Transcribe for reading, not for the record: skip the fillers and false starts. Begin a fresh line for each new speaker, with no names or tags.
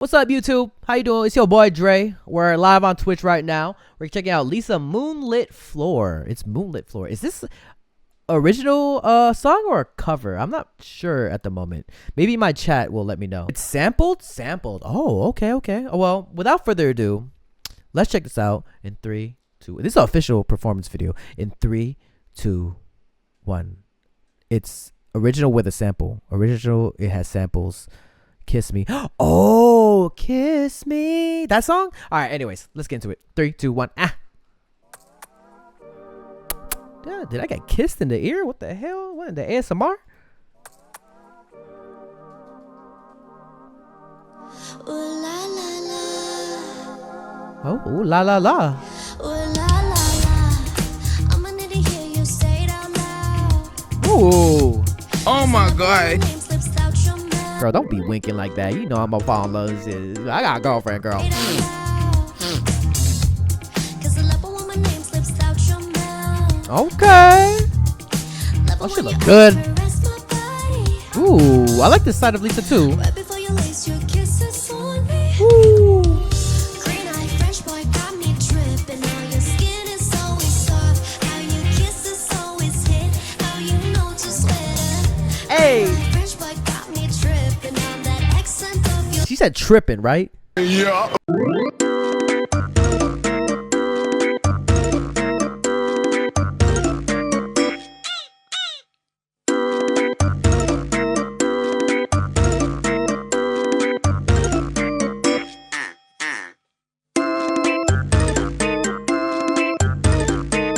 What's up, YouTube? How you doing? It's your boy Dre. We're live on Twitch right now. We're checking out Lisa Moonlit Floor. It's Moonlit Floor. Is this original song or a cover? I'm not sure at the moment. Maybe my chat will let me know. It's sampled? Sampled. Oh, okay. Oh, well, without further ado, let's check this out in 3, 2. This is an official performance video. In 3, 2, 1. It's original with a sample. Original, it has samples. Kiss Me. Oh, Kiss Me. That song? All right, anyways, let's get into it. 3, 2, 1. Ah. Yeah, did I get kissed in the ear? What the hell? What in the ASMR?
Ooh la la la.
Oh, ooh, la la la.
Ooh la la la. I'ma need to hear you say it out loud.
Ooh.
Oh my god.
Name slips out your mouth.
Girl, don't be winking like that. You know I'm a fall in love. I got a girlfriend, girl.
Cause I love it when my name slips out your mouth.
Okay.
Love
Oh,
it
she
when
look
you
good.
caress my body.
Ooh, I like this side of Lisa too.
Right before you lace your kisses on me.
Ooh.
Green-eyed French boy got me tripping. How your skin is always soft. How your kisses always hit. How you know to sweat.
Hey.
French boy got me tripping on that accent of your.
She said tripping, right?
Yeah.